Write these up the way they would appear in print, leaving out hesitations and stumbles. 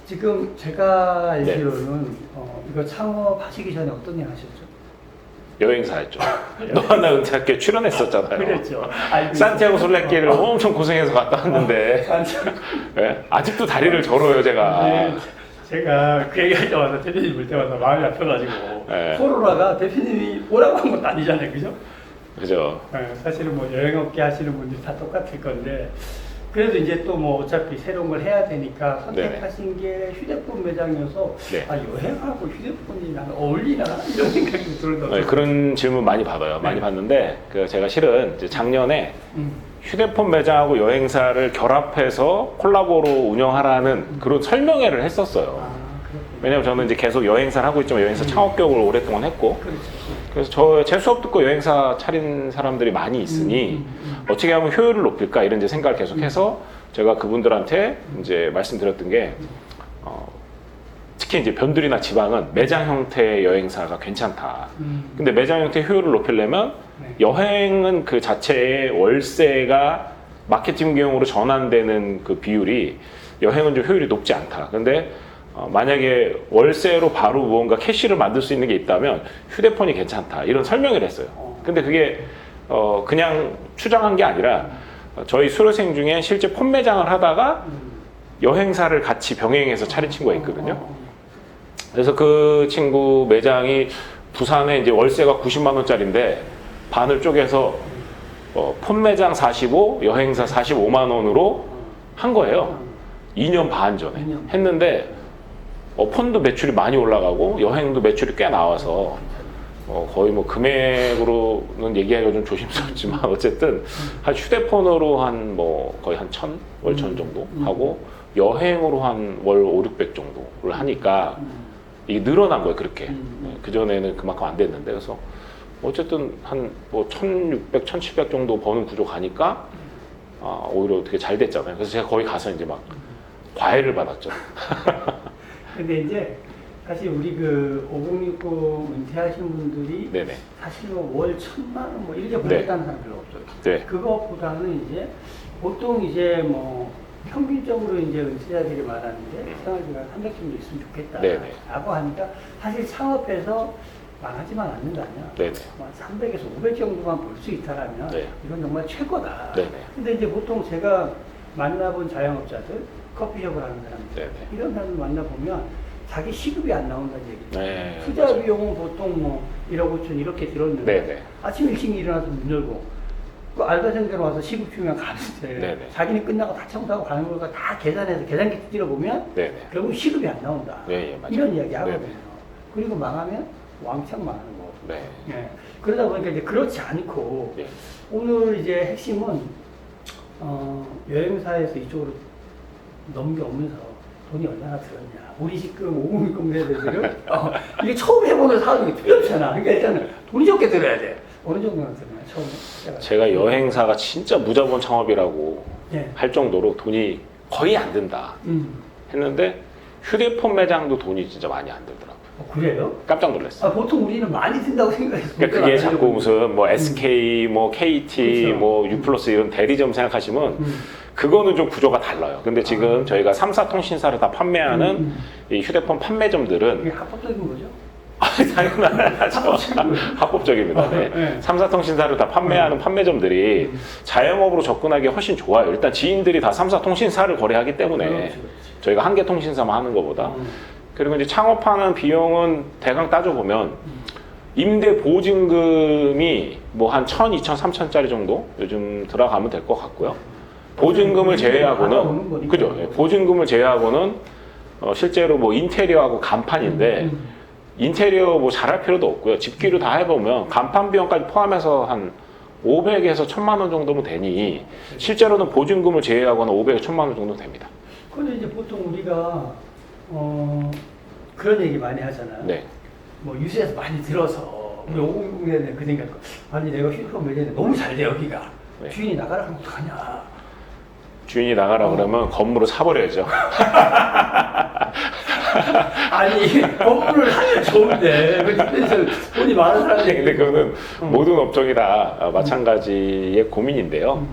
지금 제가 네. 알기로는 이거 창업하시기 전에 어떤 일 하셨죠? 여행사였죠. 너와 나 은퇴학교에 출연했었잖아요. 그랬죠. 알고 산티아고 있어요. 순례길을 엄청 고생해서 갔다 왔는데 네? 아직도 다리를 절어요 제가. 네, 제가 그 얘기할 때마다 대표님 볼 때마다 마음이 아파가지고 네. 코로나가 대표님이 오라고 한 것도 아니잖아요, 그죠? 그죠. 네, 사실은 뭐 여행업계 하시는 분들이 다 똑같을 건데 그래도 이제 또 뭐 어차피 새로운 걸 해야 되니까 선택하신 게 휴대폰 매장이어서 네. 아 여행하고 휴대폰이 나는 어울리나 이런 생각이 들더라고요. 네, 그런 질문 많이 받아요. 많이 네. 받는데 제가 실은 이제 작년에 음. 휴대폰 매장하고 여행사를 결합해서 콜라보로 운영하라는 그런 설명회를 했었어요. 그렇군요. 왜냐면 저는 이제 계속 여행사를 하고 있지만 여행사 창업 교육을 오랫동안 했고 그렇죠. 그래서 제 수업 듣고 여행사 차린 사람들이 많이 있으니 어떻게 하면 효율을 높일까 이런 이제 생각을 계속해서 제가 그분들한테 이제 말씀드렸던 게 특히 이제 변두리나 지방은 매장 형태의 여행사가 괜찮다. 근데 매장 형태의 효율을 높이려면 네. 여행은 그 자체의 월세가 마케팅 비용으로 전환되는 그 비율이 여행은 좀 효율이 높지 않다. 근데 만약에 월세로 바로 무언가 캐시를 만들 수 있는 게 있다면 휴대폰이 괜찮다 이런 설명을 했어요. 근데 그게 그냥 추정한 게 아니라 저희 수료생 중에 실제 폰 매장을 하다가 여행사를 같이 병행해서 차린 친구가 있거든요. 그래서 그 친구 매장이 부산에 이제 월세가 90만 원짜리인데 반을 쪼개서 폰 매장 45, 여행사 45만 원으로 한 거예요. 2년 반 전에 했는데 폰도 매출이 많이 올라가고 여행도 매출이 꽤 나와서 거의 뭐 금액으로는 얘기하기가 좀 조심스럽지만 어쨌든 한 휴대폰으로 한 뭐 거의 한 1,000, 월 1,000 정도 하고 여행으로 한 월 5, 600 정도를 하니까 이게 늘어난 거예요 그렇게. 그전에는 그만큼 안 됐는데 그래서 어쨌든 한 뭐 1,600, 1,700 정도 버는 구조 가니까 오히려 되게 잘 됐잖아요. 그래서 제가 거기 가서 이제 막 과외를 받았죠. 근데 이제 사실 우리 그 5060 은퇴하신 분들이 네네. 사실 월 1,000만 원 뭐 이렇게 벌었다는 사람 별로 없어요. 네. 그것보다는 이제 보통 이제 뭐 평균적으로 이제 은퇴자들이 말하는데 생활비가 300 정도 있으면 좋겠다라고 네네. 하니까 사실 창업해서 망하지만 않는 거 아니야. 네네. 300에서 500 정도만 벌 수 있다라면 네. 이건 정말 최고다. 네네. 근데 이제 보통 제가 만나본 자영업자들, 커피숍을 하는 사람들, 네네. 이런 사람들 만나보면 자기 시급이 안 나온다는 얘기죠. 네, 투자 맞아요. 비용은 보통 뭐 1억 5천 이렇게 들었는데 네네. 아침 일찍 일어나서 문 열고 그 알바생대로 와서 시급 주면 가는데 네네. 자기는 끝나고 다 청소하고 가는 걸 다 계산해서 계산기 찔러보면 네네. 결국 시급이 안 나온다. 네, 예, 맞아요. 이런 이야기 하거든요. 네네. 그리고 망하면 왕창 망하는 거고. 네. 예. 그러다 보니까 이제 그렇지 않고 예. 오늘 이제 핵심은 여행사에서 이쪽으로 넘겨오면서 돈이 얼마나 들었냐. 우리 지금 5060 세대들은 이게 처음 해보는 사업이 필요없잖아. 그러니까 일단은 돈이 적게 들어야 돼. 어느 정도나 들어요, 처음에? 제가 여행사가 진짜 무자본 창업이라고 예. 할 정도로 돈이 거의 안 든다 했는데 휴대폰 매장도 돈이 진짜 많이 안 들더라고요. 그래요? 깜짝 놀랐어요. 보통 우리는 많이 든다고 생각해서. 그러니까 그게 자꾸 무슨 뭐 SK, 뭐 KT, 그렇죠. 뭐 U+ 이런 대리점 생각하시면 그거는 좀 구조가 달라요. 근데 지금 저희가 3사 통신사를 다 판매하는 이 휴대폰 판매점들은 이게 합법적인 거죠? 당연하죠. 합법적입니다. 네. 네. 3사 통신사를 다 판매하는 판매점들이 자영업으로 접근하기 훨씬 좋아요. 일단 지인들이 다 3사 통신사를 거래하기 때문에 그렇지. 저희가 한 개 통신사만 하는 것보다 그리고 이제 창업하는 비용은 대강 따져보면 임대 보증금이 뭐 한 1,000, 2,000, 3,000짜리 정도 요즘 들어가면 될 것 같고요. 보증금을 제외하고는 그죠? 예, 보증금을 제외하고는 실제로 뭐 인테리어하고 간판인데 인테리어 뭐 잘할 필요도 없고요. 집기로 다 해보면 간판 비용까지 포함해서 한 500에서 1,000만 원 정도면 되니 실제로는 보증금을 제외하거나 500에서 1,000만 원 정도 됩니다. 근데 이제 보통 우리가 그런 얘기 많이 하잖아요. 네. 뭐 뉴스에서 많이 들어서 우리 5060에는 그 생각. 아니 내가 휴대폰 매장에 너무 잘 돼 여기가. 네. 주인이 나가라 하면 어떡하냐. 주인이 나가라 그러면 건물을 사버려야죠. 아니 건물을 하면 좋은데 그래서 돈이 많은 사람들이. 근데 그거는 모든 업종이 다 마찬가지의 고민인데요.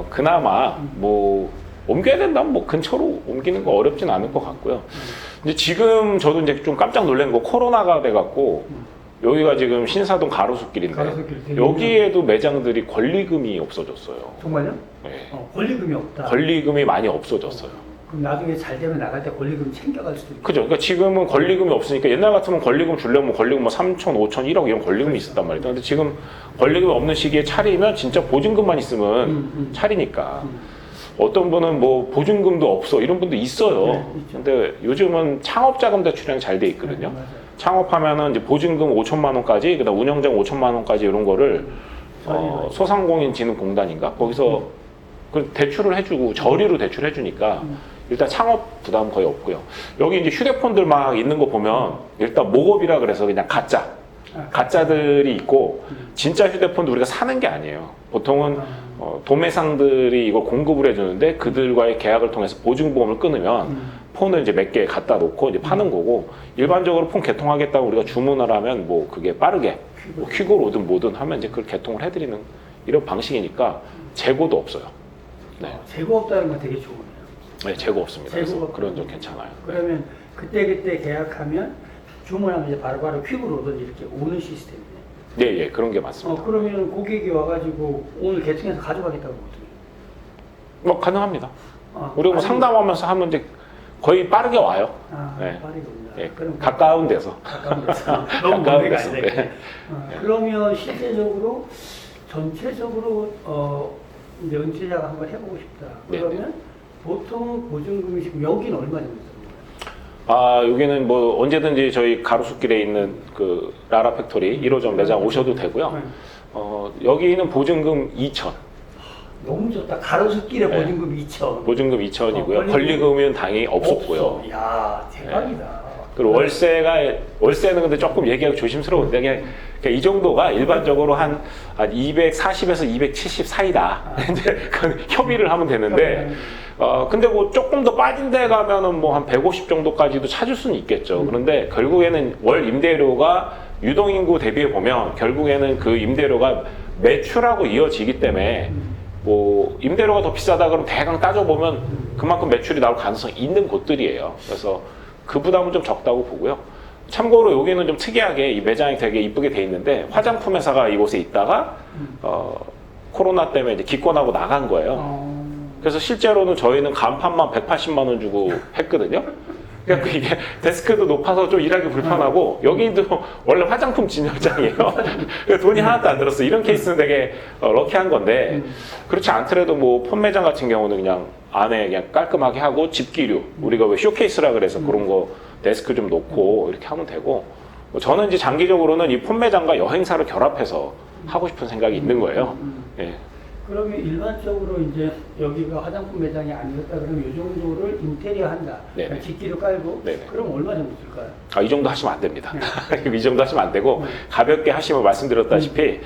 그나마 뭐 옮겨야 된다면 뭐 근처로 옮기는 거 어렵진 않을 것 같고요. 근데 지금 저도 이제 좀 깜짝 놀란 거 코로나가 돼갖고 여기가 지금 신사동 가로수길인데 가로수길 되게 여기에도 매장들이 권리금이 없어졌어요. 정말요? 네. 권리금이 없다. 권리금이 많이 없어졌어요. 그럼 나중에 잘 되면 나갈 때 권리금 챙겨갈 수도 있고. 그죠? 그러니까 지금은 권리금이 없으니까 옛날 같으면 권리금 주려면 권리금 뭐 3천, 5천, 1억 이런 권리금이 있었단 말이죠. 근데 지금 권리금이 없는 시기에 차리면 진짜 보증금만 있으면 차리니까. 어떤 분은 뭐 보증금도 없어 이런 분도 있어요. 네, 있죠. 근데 요즘은 창업자금 대출이 잘 돼 있거든요. 네, 맞아요. 창업하면은 이제 보증금 5천만 원까지, 그다음 운영자금 5천만 원까지 이런 거를 소상공인진흥공단인가 거기서 그 대출을 해주고 저리로 대출해주니까 일단 창업 부담 거의 없고요. 여기 이제 휴대폰들 막 있는 거 보면 일단 모업이라 그래서 그냥 가짜들이 있고 진짜 휴대폰도 우리가 사는 게 아니에요. 보통은 도매상들이 이걸 공급을 해주는데 그들과의 계약을 통해서 보증보험을 끊으면 폰을 이제 몇 개 갖다 놓고 이제 파는 거고 일반적으로 폰 개통하겠다고 우리가 주문을 하면 뭐 그게 빠르게 뭐 퀵으로 오든 뭐든 하면 이제 그걸 개통을 해드리는 이런 방식이니까 재고도 없어요. 네, 재고 없다는 건 되게 좋으네요. 네 재고 없습니다. 그래서 재고가 그런 점 괜찮아요. 그러면 그때 계약하면 주문하면 이제 바로바로 퀵으로 오든 이렇게 오는 시스템이네요. 네, 예, 그런 게 맞습니다. 그러면 고객이 와가지고 오늘 개통해서 가져가겠다고 어떻게? 뭐 가능합니다. 우리가 뭐 상담하면서 하면 이제 거의 빠르게 와요. 네. 빠르군요. 예, 그럼 가까운 데서. 가까운 데서. 너무 가까운 멀리가 데서. 안 되게. 그러면 실제적으로 전체적으로 이제 은퇴자가 한번 해보고 싶다. 그러면 보통 보증금이 지금 여기는 얼마 정도 드는 거예요? 여기는 뭐 언제든지 저희 가로수길에 있는 그 라라 팩토리 1호점 매장 오셔도 되고요. 여기는 보증금 2천. 너무 좋다. 가로수길에 네. 보증금 2천. 보증금 2천이고요. 권리금은 당연히 없었고요. 없어. 야 대박이다. 그리고 월세는 근데 조금 얘기하기 조심스러운데 그냥 이 정도가 일반적으로 한 240에서 270 사이다. 이제 그건 협의를 하면 되는데 근데 뭐 조금 더 빠진 데 가면은 뭐 한 150 정도까지도 찾을 수는 있겠죠. 그런데 결국에는 월 임대료가 유동인구 대비해 보면 결국에는 그 임대료가 매출하고 이어지기 때문에 뭐 임대료가 더 비싸다 그러면 대강 따져보면 그만큼 매출이 나올 가능성이 있는 곳들이에요. 그래서 그 부담은 좀 적다고 보고요. 참고로 여기는 좀 특이하게 이 매장이 되게 이쁘게 돼 있는데 화장품 회사가 이곳에 있다가 코로나 때문에 이제 기권하고 나간 거예요. 그래서 실제로는 저희는 간판만 180만 원 주고 했거든요. 그러니까 이게 데스크도 높아서 좀 일하기 불편하고 여기도 원래 화장품 진열장이에요. 그래서 돈이 하나도 안 들었어. 이런 케이스는 되게 럭키한 건데 그렇지 않더라도 뭐 폰매장 같은 경우는 그냥 안에 그냥 깔끔하게 하고 집기류 우리가 왜 쇼케이스라 그래서 그런 거 데스크 좀 놓고 이렇게 하면 되고 저는 이제 장기적으로는 이 폰매장과 여행사를 결합해서 하고 싶은 생각이 있는 거예요. 예. 그러면 일반적으로 이제 여기가 화장품 매장이 아니었다 그러면 이 정도를 인테리어 한다. 그러니까 집기를 깔고 네네. 그럼 얼마 정도 들까요? 이 정도 하시면 안 됩니다. 이 정도 하시면 안 되고 가볍게 하시면 말씀드렸다시피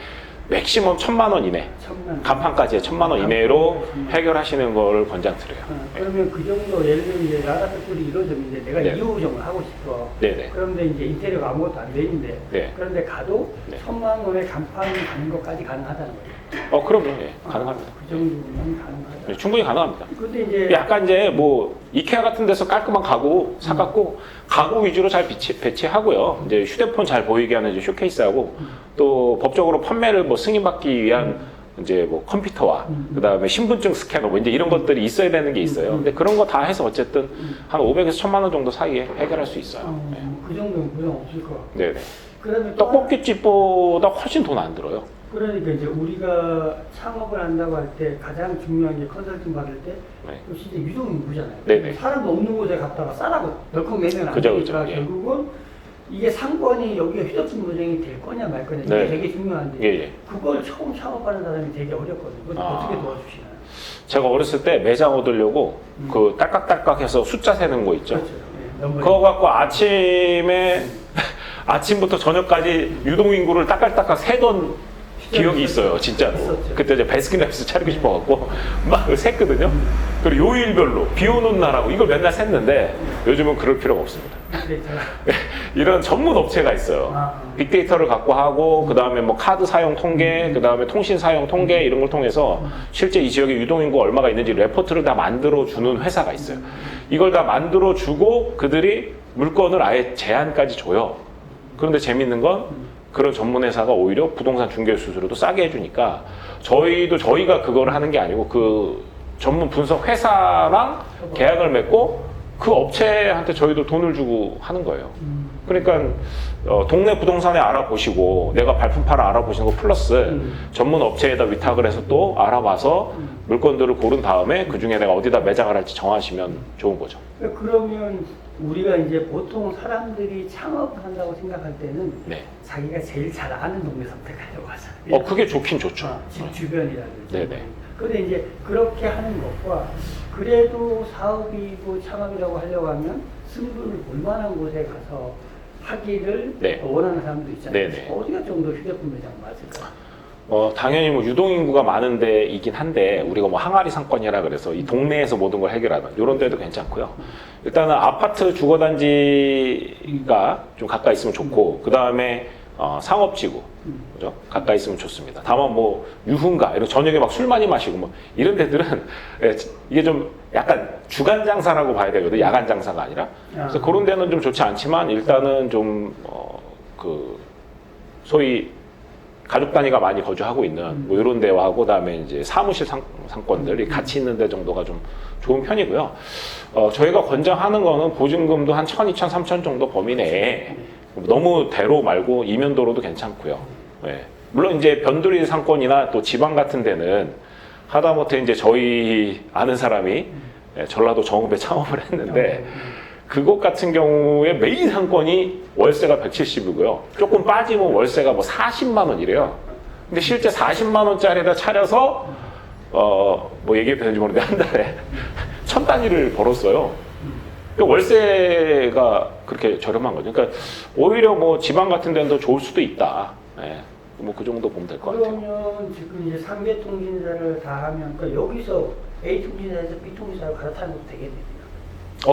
맥시멈 1,000만 원 이내, 1,000만. 간판까지 1,000만 원 이내로 해결하시는 걸 권장드려요. 그러면 그 정도 예를 들면 이제 라라팩토리 1호점인데 내가 네. 2호점을 하고 싶어. 네네. 그런데 이제 인테리어가 아무것도 안 돼 있는데 네. 그런데 가도 네. 1,000만 원의 간판이 가는 것까지 가능하다는 거예요. 그럼요. 예, 가능합니다. 그 정도면 가능하다. 네, 충분히 가능합니다. 근데 이제 약간 이제 뭐 이케아 같은 데서 깔끔한 가구 사갖고 가구 위주로 잘 배치하고요. 이제 휴대폰 잘 보이게 하는 이제 쇼케이스하고 또 법적으로 판매를 뭐 승인받기 위한 이제 뭐 컴퓨터와 그다음에 신분증 스캐너 뭐 이제 이런 것들이 있어야 되는 게 있어요. 근데 그런 거 다 해서 어쨌든 한 500에서 1,000만 원 정도 사이에 해결할 수 있어요. 네. 그 정도는 부담 없을 것 같고. 네네. 그다음에 또 떡볶이집보다 훨씬 돈 안 들어요. 그러니까 이제 우리가 창업을 한다고 할 때 가장 중요한 게 컨설팅 받을 때 네. 또 진짜 유동인구잖아요. 네네. 사람도 없는 곳에 갔다가 싸라고 덜컥 내면 안 그죠, 되니까 그죠, 예. 결국은 이게 상권이 여기가 휴대폰 매장이 될 거냐 말 거냐 이게 네. 되게 중요한데 예. 그걸 처음 창업하는 사람이 되게 어렵거든요. 그걸 어떻게 도와주시나요? 제가 어렸을 때 매장 얻으려고 그 딸깍딸깍해서 숫자 세는 거 있죠. 그렇죠. 예, 그거 갖고 아침에 아침부터 저녁까지 유동인구를 딸깍딸깍 세던 기억이 있어요, 진짜로. 있었죠. 그때 이제 베스킨라빈스 차리고 싶어갖고 막 샜거든요. 그리고 요일별로 비 오는 날하고 이걸 맨날 샜는데 요즘은 그럴 필요가 없습니다. 이런 전문 업체가 있어요. 빅데이터를 갖고 하고 그 다음에 뭐 카드 사용 통계, 그 다음에 통신 사용 통계 이런 걸 통해서 실제 이 지역에 유동인구 얼마가 있는지 레포트를 다 만들어 주는 회사가 있어요. 이걸 다 만들어 주고 그들이 물건을 아예 제한까지 줘요. 그런데 재밌는 건 그런 전문 회사가 오히려 부동산 중개 수수료도 싸게 해주니까 저희가 그걸 하는 게 아니고 그 전문 분석 회사랑 계약을 맺고 그 업체한테 저희도 돈을 주고 하는 거예요. 그러니까 동네 부동산에 알아보시고 내가 발품팔을 알아보시는 거 플러스 전문 업체에다 위탁을 해서 또 알아봐서 물건들을 고른 다음에 그 중에 내가 어디다 매장을 할지 정하시면 좋은 거죠. 그러면 우리가 이제 보통 사람들이 창업한다고 생각할 때는 네. 자기가 제일 잘 아는 동네 선택하려고 하잖아요. 그게 좋긴 좋죠. 집 주변이라든지. 네네. 근데 이제 그렇게 하는 것과 그래도 사업이고 창업이라고 하려고 하면 승부를 볼 만한 곳에 가서 하기를 네. 원하는 사람도 있잖아요. 네네. 어디가 좀 더 휴대폰 매장 맞을까? 당연히 뭐 유동인구가 많은 데이긴 한데 우리가 뭐 항아리 상권이라 그래서 이 동네에서 모든 걸 해결하는 이런 데도 괜찮고요. 일단은 아파트 주거단지가 좀 가까이 있으면 좋고 그 다음에 상업지구 그죠? 가까이 있으면 좋습니다. 다만 뭐 유흥가 이런 저녁에 막 술 많이 마시고 뭐 이런 데들은 이게 좀 약간 주간 장사라고 봐야 되거든. 야간 장사가 아니라. 그래서 그런 데는 좀 좋지 않지만 일단은 좀 그 소위 가족 단위가 많이 거주하고 있는 뭐 이런 데하고 그다음에 이제 사무실 상권들이 같이 있는 데 정도가 좀 좋은 편이고요. 저희가 권장하는 거는 보증금도 한 1,000, 2,000, 3,000 정도 범위 내에 너무 대로 말고 이면도로도 괜찮고요. 네. 물론 이제 변두리 상권이나 또 지방 같은 데는 하다못해 이제 저희 아는 사람이 전라도 정읍에 창업을 했는데 그곳 같은 경우에 메인 상권이 월세가 170이고요. 조금 빠지면 월세가 뭐 40만 원이래요. 근데 실제 40만 원짜리에다 차려서 뭐 얘기해도 되는지 모르겠는데 한 달에 1,000단위를 벌었어요. 그러니까 월세가 그렇게 저렴한 거죠. 그러니까 오히려 뭐 지방 같은 데는 더 좋을 수도 있다. 네. 뭐 그 정도 보면 될 것 같아요. 그러면 지금 이제 3개 통신사를 다 하면 그러니까 여기서 A 통신사에서 B 통신사로 갈아타는 것도 되겠네요.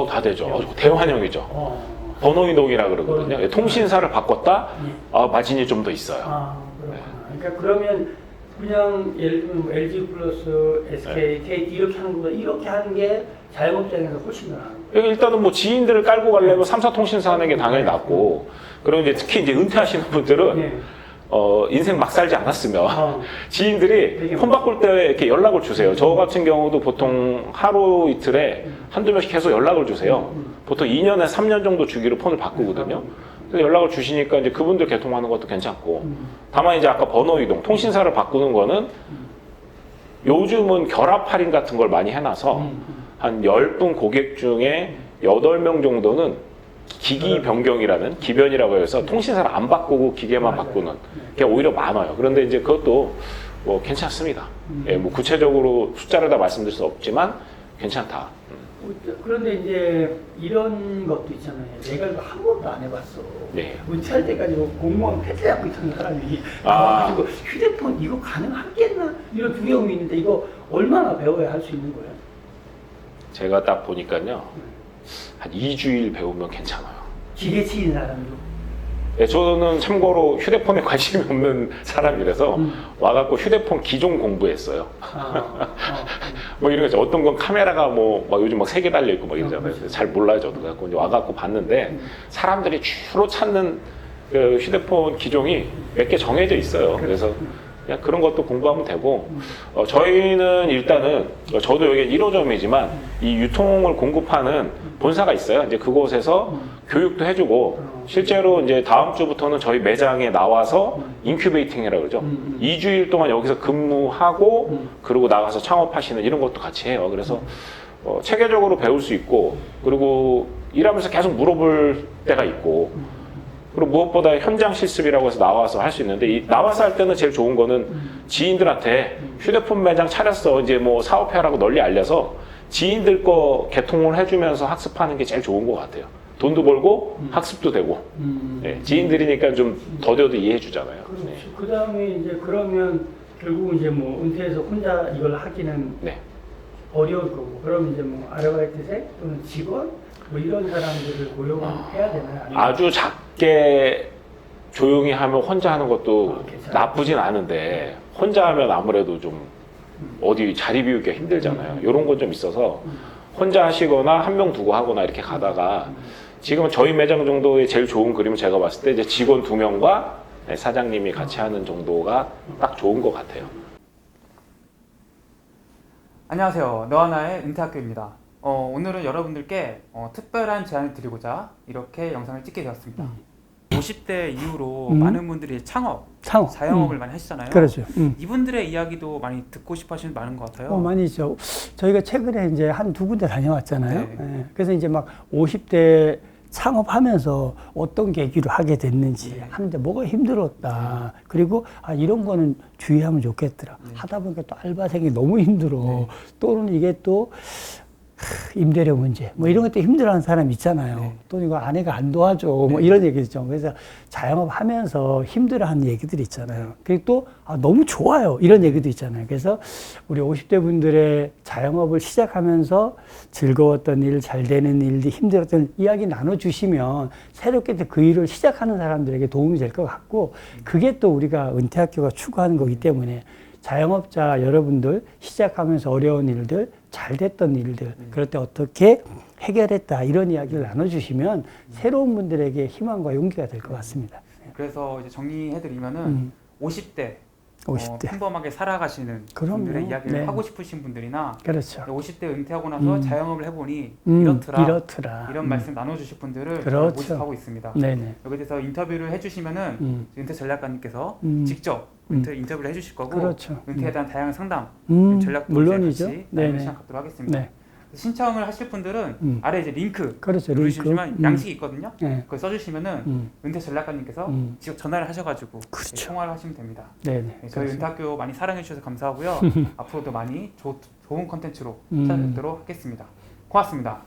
다 되죠. 대환영이죠. 번호이동이라 그러거든요. 번호이동. 통신사를 바꿨다? 예. 마진이 좀 더 있어요. 그렇구나. 그러니까 그러면 그냥 예를 들면 뭐 LG 플러스, SK, KT 이렇게 하는 것보다 이렇게 하는 게 자영업장에서 훨씬 더 나은 거예요. 일단은 뭐 지인들을 깔고 가려면 3사 통신사 하는 게 당연히 낫고, 그리고 이제 특히 이제 은퇴하시는 분들은 네. 인생 막 살지 않았으면 지인들이 되게 폰 바꿀 때 이렇게 연락을 주세요. 저 같은 경우도 보통 하루 이틀에 한두 명씩 계속 연락을 주세요. 보통 2년에 3년 정도 주기로 폰을 바꾸거든요. 그래서 연락을 주시니까 이제 그분들 개통하는 것도 괜찮고, 다만 이제 아까 번호 이동, 통신사를 바꾸는 거는 요즘은 결합 할인 같은 걸 많이 해놔서 한 10분 고객 중에 8명 정도는 기기 변경이라는 기변이라고 해서 통신사를 안 바꾸고 기계만 바꾸는 게 오히려 많아요. 그런데 이제 그것도 뭐 괜찮습니다. 예, 뭐 구체적으로 숫자를 다 말씀드릴 수 없지만 괜찮다. 그런데 이제 이런 것도 있잖아요. 내가 이거 한 번도 안 해봤어. 네. 은퇴할 때까지 뭐 공무원 패스 잡고 있던 사람이 아. 그리고 휴대폰 이거 가능하겠나 이런 두려움이 있는데 이거 얼마나 배워야 할 수 있는 거예요? 제가 딱 보니까요. 한 2주일 배우면 괜찮아요. 기계치인 사람도. 예, 저는 참고로 휴대폰에 관심이 없는 사람이라서 와갖고 휴대폰 기종 공부했어요. 뭐 이런 거 있죠. 어떤 건 카메라가 뭐 막 요즘 막 3개 달려있고 막 이러잖아요. 그렇죠. 잘 몰라요, 저도. 그래갖고 이제 와갖고 봤는데 사람들이 주로 찾는 그 휴대폰 기종이 몇 개 정해져 있어요. 그래서 그냥 그런 것도 공부하면 되고, 저희는 일단은, 저도 여기 1호점이지만 이 유통을 공급하는 본사가 있어요. 이제 그곳에서 교육도 해주고, 실제로 이제 다음 주부터는 저희 매장에 나와서 인큐베이팅이라고 그러죠. 2주일 동안 여기서 근무하고, 그리고 나가서 창업하시는 이런 것도 같이 해요. 그래서 체계적으로 배울 수 있고, 그리고 일하면서 계속 물어볼 때가 있고, 그리고 무엇보다 현장 실습이라고 해서 나와서 할 수 있는데, 나와서 할 때는 제일 좋은 거는 지인들한테 휴대폰 매장 차렸어, 이제 뭐 사업해라고 널리 알려서 지인들 거 개통을 해주면서 학습하는 게 제일 좋은 것 같아요. 돈도 벌고 학습도 되고 예, 지인들이니까 좀 더뎌도 이해해 주잖아요. 그렇죠. 네. 그 다음에 이제 그러면 결국 이제 뭐 은퇴해서 혼자 이걸 하기는 네. 어려울 거고, 그럼 이제 뭐 아르바이트생 또는 직원 뭐 이런 사람들을 고용해야 되나요? 아니면 아주 작게 조용히 하면 혼자 하는 것도 괜찮아요. 나쁘진 않은데 혼자 하면 아무래도 좀 어디 자리 비우기가 힘들잖아요. 이런 건 좀 있어서 혼자 하시거나 한 명 두고 하거나 이렇게 가다가 지금은 저희 매장 정도의 제일 좋은 그림은 제가 봤을 때 이제 직원 2명과 사장님이 같이 하는 정도가 딱 좋은 것 같아요. 안녕하세요. 너하나의 은퇴학교입니다. 오늘은 여러분들께 특별한 제안을 드리고자 이렇게 영상을 찍게 되었습니다. 50대 이후로 많은 분들이 창업, 자영업을 많이 하시잖아요. 그렇죠. 이분들의 이야기도 많이 듣고 싶어 하시는 분 많은 것 같아요. 많이 있죠. 저희가 최근에 이제 한 두 군데 다녀왔잖아요. 네. 예. 그래서 이제 막 50대 창업하면서 어떤 계기로 하게 됐는지 하는데 뭐가 힘들었다. 그리고 이런 거는 주의하면 좋겠더라. 하다 보니까 또 알바생이 너무 힘들어. 또는 이게 또 임대료 문제 뭐 이런 것도 힘들어하는 사람 있잖아요. 또 이거 아내가 안 도와줘 뭐 이런 얘기 있죠. 그래서 자영업하면서 힘들어하는 얘기들이 있잖아요. 그리고 또 너무 좋아요 이런 얘기도 있잖아요. 그래서 우리 50대 분들의 자영업을 시작하면서 즐거웠던 일, 잘 되는 일들, 힘들었던 이야기 나눠주시면 새롭게 그 일을 시작하는 사람들에게 도움이 될 것 같고, 그게 또 우리가 은퇴학교가 추구하는 거기 때문에 자영업자 여러분들 시작하면서 어려운 일들, 잘 됐던 일들, 그럴 때 어떻게 해결했다 이런 이야기를 나눠주시면 새로운 분들에게 희망과 용기가 될 것 같습니다. 그래서 이제 정리해드리면은 50대, 50대. 평범하게 살아가시는 그럼요. 분들의 이야기를 네. 하고 싶으신 분들이나 그렇죠. 50대 은퇴하고 나서 자영업을 해보니 이렇더라. 이런 말씀 나눠주실 분들을 그렇죠. 모집하고 있습니다. 네네. 여기에 대해서 인터뷰를 해주시면은 은퇴 전략가님께서 직접 인터뷰를 해주실 거고, 그렇죠. 은퇴에 대한 다양한 상담, 전략도 물론이죠. 같이 네네. 시작하도록 하겠습니다. 네. 신청을 하실 분들은 아래 이제 링크 그렇죠. 누르시면 링크. 양식이 있거든요. 네. 그걸 써주시면은 은퇴 전략가님께서 직접 전화를 하셔가지고 그렇죠. 통화를 하시면 됩니다. 네네. 네, 저희 은퇴학교 많이 사랑해 주셔서 감사하고요. 앞으로도 많이 좋은 컨텐츠로 찾아뵙도록 하겠습니다. 고맙습니다.